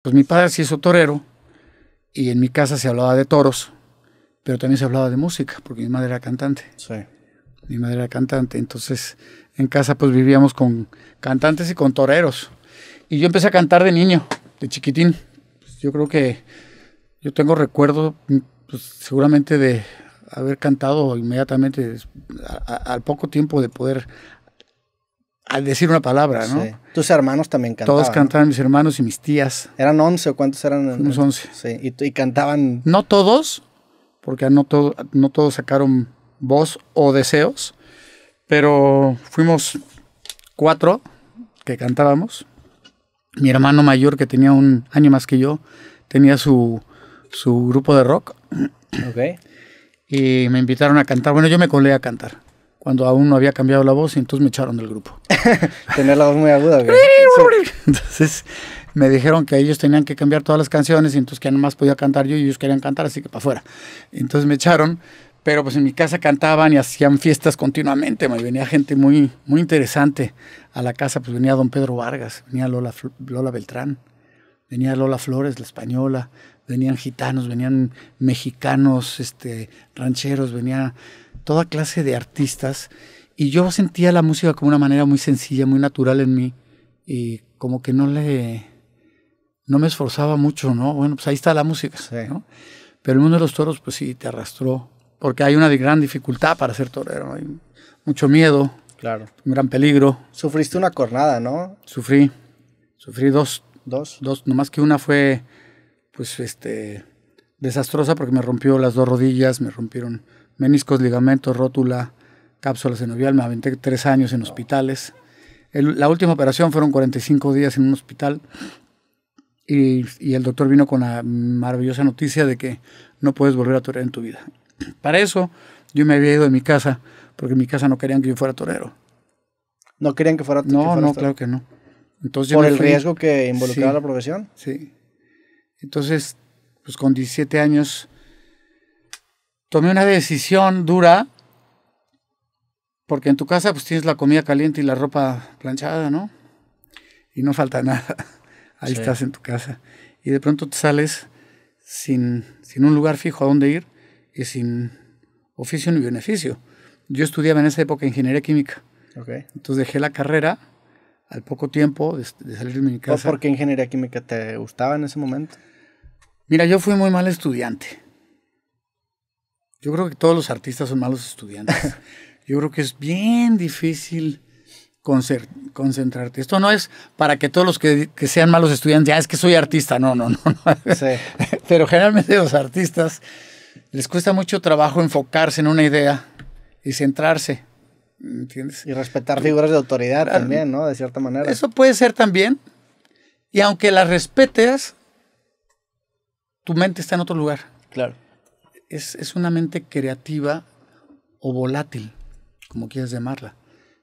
Pues mi padre sí hizo torero y en mi casa se hablaba de toros, pero también se hablaba de música, porque mi madre era cantante. Sí. Mi madre era cantante, entonces en casa pues vivíamos con cantantes y con toreros. Y yo empecé a cantar de niño, de chiquitín. Pues yo creo que yo tengo recuerdo, pues, seguramente de haber cantado inmediatamente al poco tiempo de poder al decir una palabra, ¿no? Sí. Tus hermanos también cantaban. Todos cantaban, ¿no? Mis hermanos y mis tías. ¿Eran 11 o cuántos eran? Fuimos 11. Sí, y cantaban. No todos, porque no todos sacaron voz o deseos, pero fuimos 4 que cantábamos. Mi hermano mayor, que tenía un año más que yo, tenía su grupo de rock. Ok. Y me invitaron a cantar. Bueno, yo me colé a cantar cuando aún no había cambiado la voz y entonces me echaron del grupo. Tener la voz muy aguda, güey. Entonces me dijeron que ellos tenían que cambiar todas las canciones y entonces que nada más podía cantar yo y ellos querían cantar, así que para afuera. Entonces me echaron, pero pues en mi casa cantaban y hacían fiestas continuamente. Me venía gente muy, muy interesante a la casa, pues venía don Pedro Vargas, venía Lola Beltrán, venía Lola Flores, la española, venían gitanos, venían mexicanos, rancheros, venía toda clase de artistas. Y yo sentía la música como una manera muy sencilla, muy natural en mí. Y como que no me esforzaba mucho, ¿no? Bueno, pues ahí está la música, Sí. ¿no? Pero el mundo de los toros, pues sí, te arrastró. Porque hay una gran dificultad para ser torero, ¿no? Hay mucho miedo, Claro. un gran peligro. Sufriste una cornada, ¿no? Sufrí 2. ¿Dos? Nomás que una fue, pues, desastrosa porque me rompió las 2 rodillas, me rompieron meniscos, ligamentos, rótula, cápsula sinovial, me aventé 3 años en hospitales. La última operación fueron 45 días en un hospital y el doctor vino con la maravillosa noticia de que no puedes volver a torear en tu vida. Para eso yo me había ido de mi casa, porque en mi casa no querían que yo fuera torero. ¿No querían que fuera No, claro que no. Entonces ¿Por el riesgo que involucraba sí, la profesión? Sí. Entonces, pues con 17 años tomé una decisión dura, porque en tu casa pues tienes la comida caliente y la ropa planchada, ¿no? Y no falta nada. Ahí Sí. estás en tu casa. Y de pronto te sales sin un lugar fijo a dónde ir y sin oficio ni beneficio. Yo estudiaba en esa época ingeniería química. Okay. Entonces dejé la carrera al poco tiempo de salir de mi casa. ¿Por qué ingeniería química te gustaba en ese momento? Mira, yo fui muy mal estudiante. Yo creo que todos los artistas son malos estudiantes. Yo creo que es bien difícil concentrarte. Esto no es para que todos los que sean malos estudiantes, ya es que soy artista. No. Sí. Pero generalmente a los artistas les cuesta mucho trabajo enfocarse en una idea y centrarse. ¿Entiendes? Y respetar figuras de autoridad también, ¿no? De cierta manera. Eso puede ser también. Y aunque las respetes, tu mente está en otro lugar. Claro. Es una mente creativa o volátil, como quieras llamarla.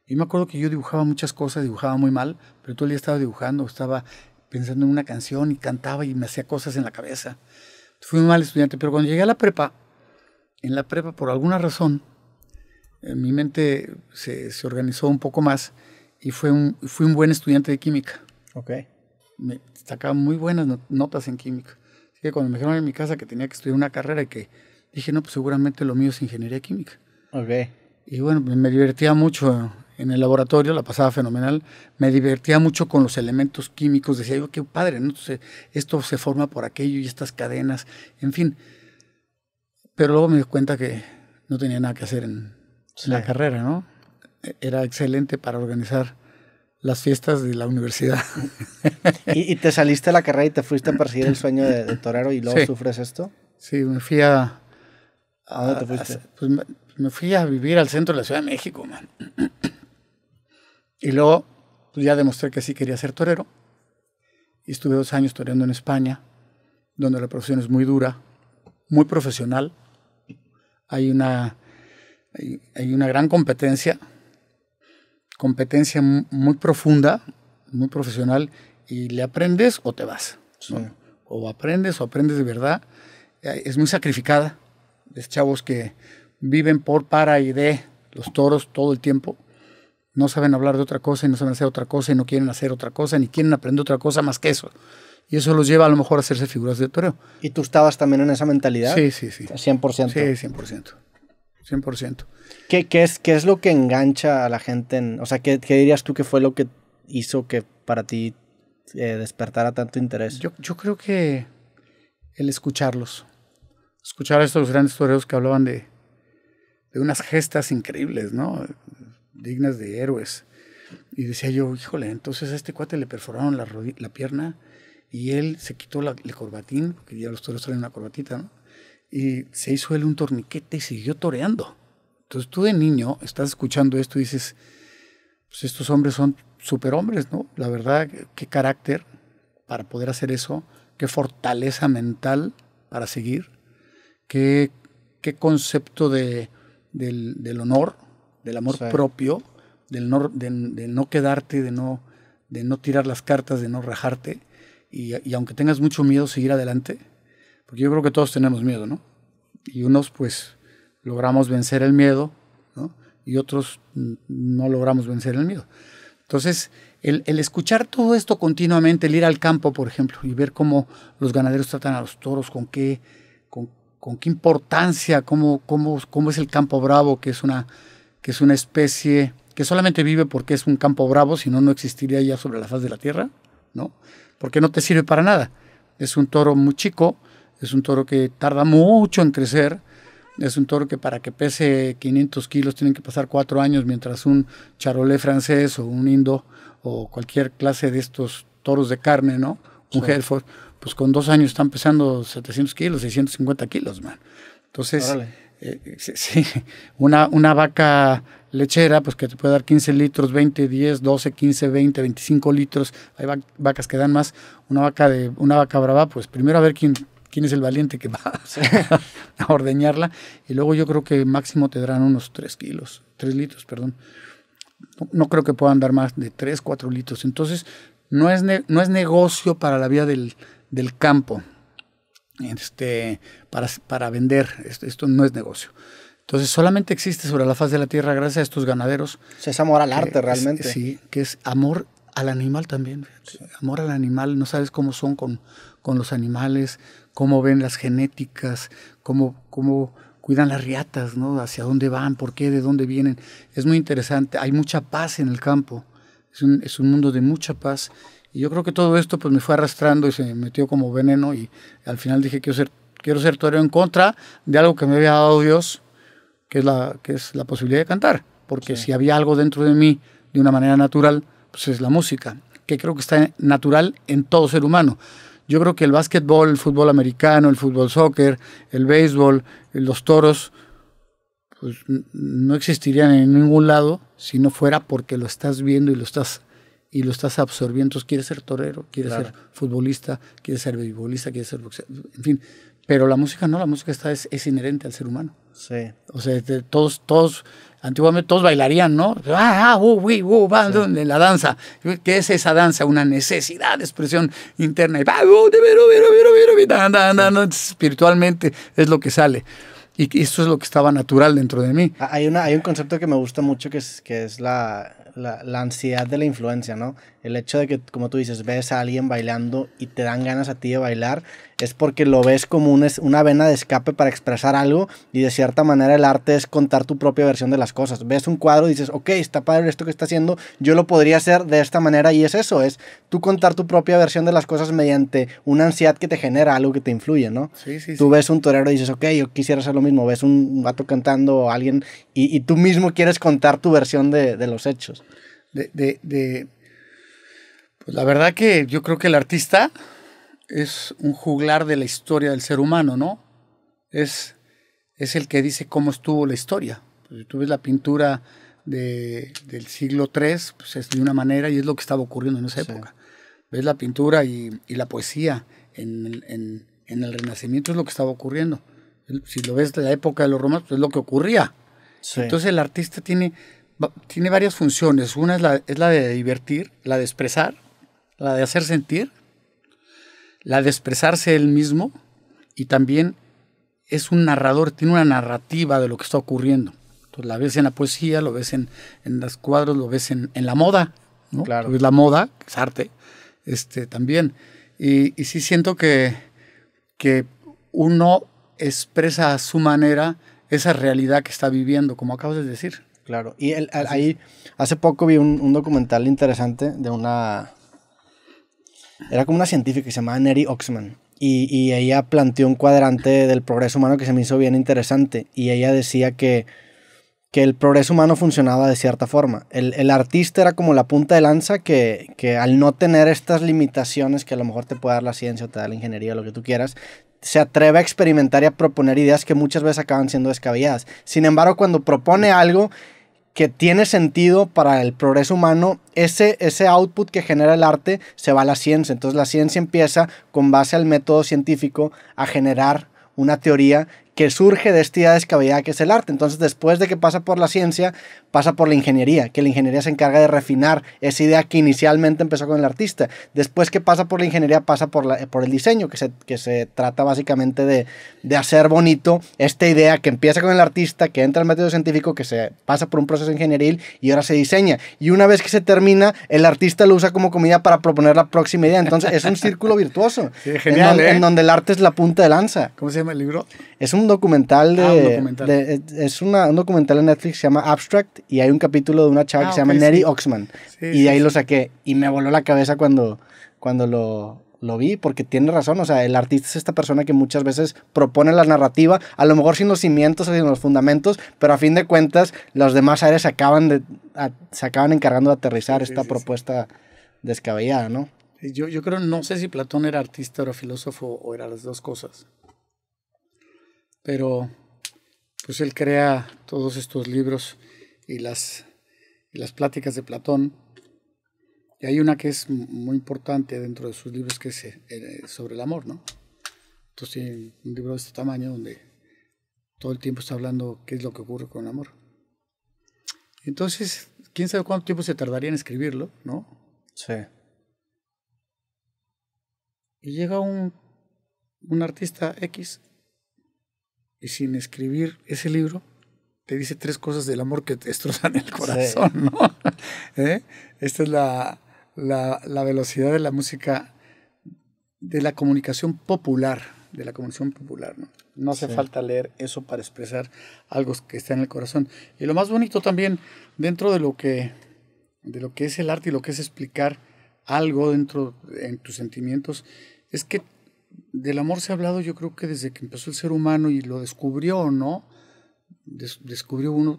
Y me acuerdo que yo dibujaba muchas cosas, dibujaba muy mal, pero todo el día estaba dibujando, estaba pensando en una canción y cantaba y me hacía cosas en la cabeza. Fui un mal estudiante, pero cuando llegué a la prepa, en la prepa por alguna razón, mi mente se organizó un poco más y fui un buen estudiante de química. Ok. Me sacaba muy buenas notas en química. Así que cuando me dijeron en mi casa que tenía que estudiar una carrera y que dije, no, pues seguramente lo mío es ingeniería química. Ok. Y bueno, me divertía mucho en el laboratorio, la pasaba fenomenal. Me divertía mucho con los elementos químicos. Decía yo, qué padre, ¿no? Entonces, esto se forma por aquello y estas cadenas, en fin. Pero luego me di cuenta que no tenía nada que hacer en la carrera, ¿no? Era excelente para organizar las fiestas de la universidad. ¿Y te saliste de la carrera y te fuiste a perseguir el sueño de torero y luego sufres esto? Sí, me fui a dónde te fuiste? Pues me fui a vivir al centro de la Ciudad de México, man. Y luego pues ya demostré que sí quería ser torero. Y estuve 2 años toreando en España, donde la profesión es muy dura, muy profesional. Hay una gran competencia muy profunda, muy profesional, y le aprendes o te vas, ¿no? Sí. O aprendes de verdad. Es muy sacrificada. Es chavos que viven para y de los toros todo el tiempo. No saben hablar de otra cosa y no saben hacer otra cosa y no quieren hacer otra cosa ni quieren aprender otra cosa más que eso. Y eso los lleva a lo mejor a hacerse figuras de toreo. ¿Y tú estabas también en esa mentalidad? Sí, sí, sí. 100%. Sí, 100%. 100%. ¿Qué es lo que engancha a la gente? O sea, ¿qué dirías tú que fue lo que hizo que para ti despertara tanto interés? Yo creo que el escucharlos. Escuchar a estos grandes toreros que hablaban de unas gestas increíbles, ¿no? Dignas de héroes. Y decía yo, híjole, entonces a este cuate le perforaron la pierna y él se quitó el corbatín, porque ya los toreros traen una corbatita, ¿no? Y se hizo él un torniquete y siguió toreando. Entonces tú de niño estás escuchando esto y dices, pues estos hombres son superhombres, ¿no? La verdad, qué carácter para poder hacer eso, qué fortaleza mental para seguir, qué concepto del honor, del amor propio, del no quedarte, de no tirar las cartas, de no rajarte, y aunque tengas mucho miedo, seguir adelante, porque yo creo que todos tenemos miedo, ¿no? Y unos pues logramos vencer el miedo, ¿no? Y otros no logramos vencer el miedo. Entonces, el escuchar todo esto continuamente, el ir al campo, por ejemplo, y ver cómo los ganaderos tratan a los toros, con qué importancia, cómo es el campo bravo, que es una especie que solamente vive porque es un campo bravo, si no, no existiría ya sobre la faz de la tierra, ¿no? Porque no te sirve para nada. Es un toro muy chico, es un toro que tarda mucho en crecer, es un toro que para que pese 500 kilos tienen que pasar 4 años, mientras un charolais francés o un indo o cualquier clase de estos toros de carne, ¿no? Un Hereford, pues con 2 años están pesando 700 kilos, 650 kilos, man. Entonces, sí, una vaca lechera, pues que te puede dar 15 litros, 20, 10, 12, 15, 20, 25 litros. Hay vacas que dan más. Una vaca brava, pues primero a ver quién es el valiente que va a ordeñarla. Y luego yo creo que máximo te darán unos 3 litros, perdón. No creo que puedan dar más de 3, 4 litros. Entonces, no es negocio para la vida del campo. Para vender, esto no es negocio. Entonces solamente existe sobre la faz de la tierra gracias a estos ganaderos. Es amor al arte realmente. Sí, que es amor al animal también. Sí. Amor al animal, no sabes cómo son con los animales, cómo ven las genéticas, cómo cuidan las riatas, ¿no? Hacia dónde van, por qué, de dónde vienen. Es muy interesante, hay mucha paz en el campo, es un mundo de mucha paz. Y yo creo que todo esto pues me fue arrastrando y se me metió como veneno y al final dije quiero ser torero en contra de algo que me había dado Dios, que es la posibilidad de cantar. Porque si había algo dentro de mí de una manera natural, pues es la música, que creo que está natural en todo ser humano. Yo creo que el básquetbol, el fútbol americano, el fútbol soccer, el béisbol, los toros, pues no existirían en ningún lado si no fuera porque lo estás viendo y lo estás absorbiendo. Entonces quieres ser torero, quieres ser futbolista, quieres ser beisbolista, quieres ser boxeador, en fin. Pero la música no, la música es inherente al ser humano. Sí. O sea, todos, antiguamente todos bailarían, ¿no? En la danza. ¿Qué es esa danza? Una necesidad de expresión interna. Espiritualmente es lo que sale. Y eso es lo que estaba natural dentro de mí. Hay un concepto que me gusta mucho que es la ansiedad de la influencia, ¿no? El hecho de que, como tú dices, ves a alguien bailando y te dan ganas a ti de bailar, es porque lo ves como una vena de escape para expresar algo, y de cierta manera el arte es contar tu propia versión de las cosas. Ves un cuadro y dices, ok, está padre esto que está haciendo, yo lo podría hacer de esta manera, y es eso, es tú contar tu propia versión de las cosas mediante una ansiedad que te genera algo que te influye, ¿no? Sí. Tú ves un torero y dices, ok, yo quisiera hacer lo mismo, ves un vato cantando o alguien y tú mismo quieres contar tu versión de los hechos. Pues la verdad que yo creo que el artista es un juglar de la historia del ser humano, ¿no? Es el que dice cómo estuvo la historia. Pues tú ves la pintura del siglo III, pues es de una manera y es lo que estaba ocurriendo en esa época. Ves la pintura y la poesía en el Renacimiento es lo que estaba ocurriendo. Si lo ves de la época de los romanos, pues es lo que ocurría. Sí. Entonces el artista tiene varias funciones. Una es la de divertir, la de expresar, la de hacer sentir, la de expresarse él mismo, y también es un narrador, tiene una narrativa de lo que está ocurriendo. Entonces la ves en la poesía, lo ves en los cuadros, lo ves en la moda, ¿no? Claro. Lo ves la moda, que es arte, también. Y sí siento que uno expresa a su manera esa realidad que está viviendo, como acabas de decir. Claro, y ahí hace poco vi un documental interesante de era como una científica que se llamaba Nettie Oxman, y ella planteó un cuadrante del progreso humano que se me hizo bien interesante, y ella decía que el progreso humano funcionaba de cierta forma. El artista era como la punta de lanza que al no tener estas limitaciones que a lo mejor te puede dar la ciencia o te da la ingeniería, lo que tú quieras, se atreve a experimentar y a proponer ideas que muchas veces acaban siendo descabelladas. Sin embargo, cuando propone algo que tiene sentido para el progreso humano, ese output que genera el arte se va a la ciencia. Entonces la ciencia empieza, con base al método científico, a generar una teoría que surge de esta idea descabellada que es el arte. Entonces, después de que pasa por la ciencia, pasa por la ingeniería, que la ingeniería se encarga de refinar esa idea que inicialmente empezó con el artista. Después que pasa por la ingeniería, pasa por el diseño, que se trata básicamente de hacer bonito esta idea que empieza con el artista, que entra al método científico, que se pasa por un proceso ingenieril y ahora se diseña. Y una vez que se termina, el artista lo usa como comida para proponer la próxima idea. Entonces, es un círculo virtuoso. Sí, genial, en donde el arte es la punta de lanza. ¿Cómo se llama el libro? Es un documental un documental en Netflix, se llama Abstract, y hay un capítulo de una chava que se llama Nettie Oxman. Sí, y de ahí lo saqué y me voló la cabeza cuando lo vi, porque tiene razón. O sea, el artista es esta persona que muchas veces propone la narrativa, a lo mejor sin los cimientos o sin los fundamentos, pero a fin de cuentas los demás áreas se acaban encargando de aterrizar esta propuesta descabellada, ¿no? Yo creo, no sé si Platón era artista, era filósofo o era las dos cosas. Pero pues él crea todos estos libros y las pláticas de Platón. Y hay una que es muy importante dentro de sus libros, que es sobre el amor, ¿no? Entonces tiene un libro de este tamaño donde todo el tiempo está hablando qué es lo que ocurre con el amor. Entonces, quién sabe cuánto tiempo se tardaría en escribirlo, ¿no? Sí. Y llega un artista X y sin escribir ese libro te dice 3 cosas del amor que te destrozan el corazón, sí. ¿No? Esta es la velocidad de la música, de la comunicación popular, ¿no? No hace falta leer eso para expresar algo que está en el corazón. Y lo más bonito también, dentro de lo que es el arte y lo que es explicar algo dentro en tus sentimientos, es que del amor se ha hablado, yo creo que desde que empezó el ser humano y lo descubrió, ¿no? Descubrió un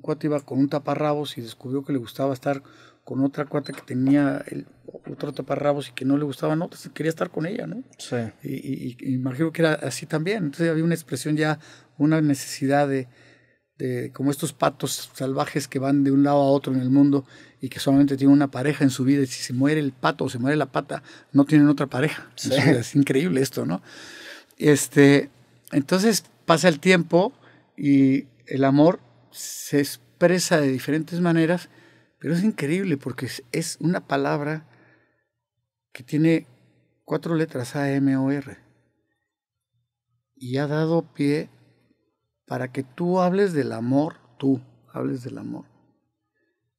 cuate iba con un taparrabos y descubrió que le gustaba estar con otra cuate que tenía otro taparrabos y que no le gustaba, no, pues quería estar con ella, ¿no? Sí. Y imagino que era así también. Entonces había una expresión ya, una necesidad de como estos patos salvajes que van de un lado a otro en el mundo y que solamente tienen una pareja en su vida, y si se muere el pato o se muere la pata, no tienen otra pareja. Sí. Es increíble esto, ¿no? Entonces pasa el tiempo y el amor se expresa de diferentes maneras, pero es increíble porque es una palabra que tiene 4 letras, A, M, O, R, y ha dado pie para que tú hables del amor,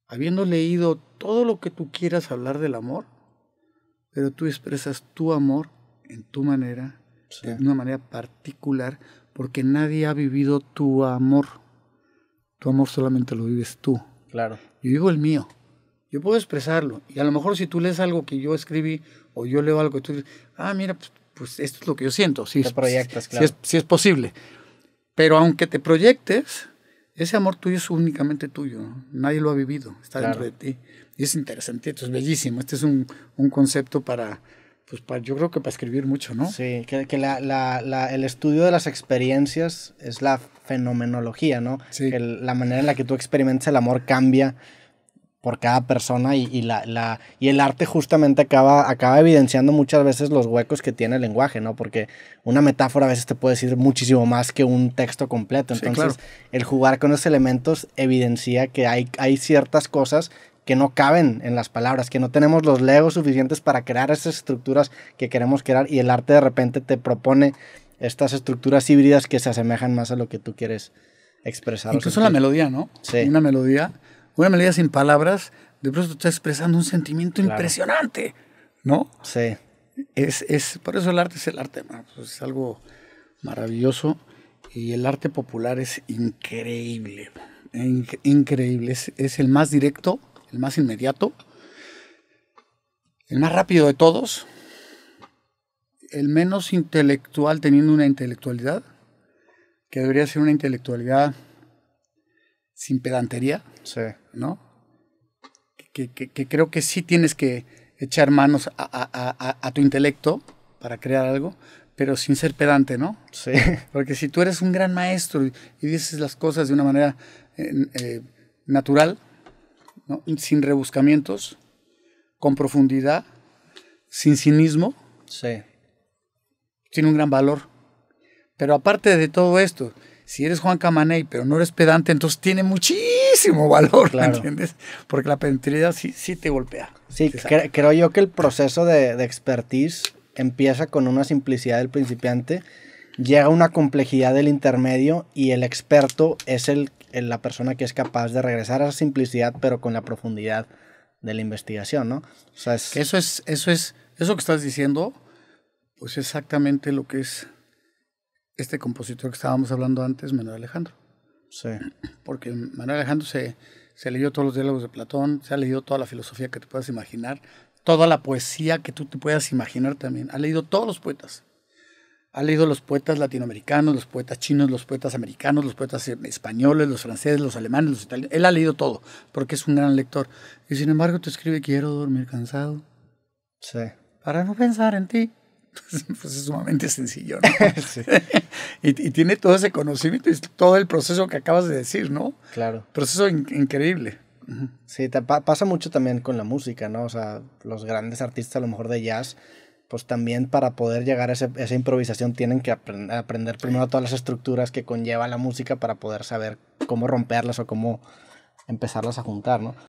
habiendo leído todo lo que tú quieras hablar del amor, pero tú expresas tu amor en tu manera, sí, de una manera particular, porque nadie ha vivido tu amor. Tu amor solamente lo vives tú. Claro. Yo vivo el mío. Yo puedo expresarlo. Y a lo mejor si tú lees algo que yo escribí, o yo leo algo que tú dices, mira, pues esto es lo que yo siento. Sí, te proyectas, claro. Sí es posible. Pero aunque te proyectes, ese amor tuyo es únicamente tuyo, ¿no? Nadie lo ha vivido, está dentro de ti. Y es interesante, esto es bellísimo. Este es un concepto yo creo que para escribir mucho, ¿no? Sí, que el estudio de las experiencias es la fenomenología, ¿no? Sí. Que la manera en la que tú experimentas el amor cambia por cada persona y el arte justamente acaba evidenciando muchas veces los huecos que tiene el lenguaje, ¿no? Porque una metáfora a veces te puede decir muchísimo más que un texto completo. Entonces, sí, claro, el jugar con esos elementos evidencia que hay ciertas cosas que no caben en las palabras, que no tenemos los legos suficientes para crear esas estructuras que queremos crear, y el arte de repente te propone estas estructuras híbridas que se asemejan más a lo que tú quieres expresar. Incluso la melodía, ¿no? Sí. Una melodía sin palabras, de pronto está expresando un sentimiento, claro, impresionante, ¿no? Sí. Por eso el arte es el arte, man. Pues es algo maravilloso y el arte popular es increíble, increíble. Es el más directo, el más inmediato, el más rápido de todos, el menos intelectual teniendo una intelectualidad, que debería ser una intelectualidad sin pedantería, Sí. ¿no? Que creo que sí tienes que echar manos a tu intelecto para crear algo, pero sin ser pedante, ¿no? Sí. Porque si tú eres un gran maestro y dices las cosas de una manera natural, ¿no? Sin rebuscamientos, con profundidad, sin cinismo, Sí. tiene un gran valor. Pero aparte de todo esto, si eres Juan Camaney, pero no eres pedante, entonces tiene muchísimo valor, Claro. ¿me entiendes? Porque la pedantería sí te golpea. Sí, te saca. creo yo que el proceso de expertise empieza con una simplicidad del principiante, llega a una complejidad del intermedio y el experto es la persona que es capaz de regresar a esa simplicidad, pero con la profundidad de la investigación, ¿no? O sea, Que eso que estás diciendo, pues exactamente lo que es este compositor que estábamos hablando antes, Manuel Alejandro. Sí. Porque Manuel Alejandro se leyó todos los diálogos de Platón, se ha leído toda la filosofía que te puedas imaginar, toda la poesía que tú te puedas imaginar también. Ha leído todos los poetas. Ha leído los poetas latinoamericanos, los poetas chinos, los poetas americanos, los poetas españoles, los franceses, los alemanes, los italianos. Él ha leído todo, porque es un gran lector. Y sin embargo te escribe, quiero dormir cansado Sí. para no pensar en ti. Pues es sumamente sencillo, ¿no? Sí. y tiene todo ese conocimiento y todo el proceso que acabas de decir, ¿no? Claro. Proceso increíble. Sí, pasa mucho también con la música, ¿no? O sea, los grandes artistas a lo mejor de jazz, pues también para poder llegar a esa improvisación tienen que aprender primero todas las estructuras que conlleva la música para poder saber cómo romperlas o cómo empezarlas a juntar, ¿no?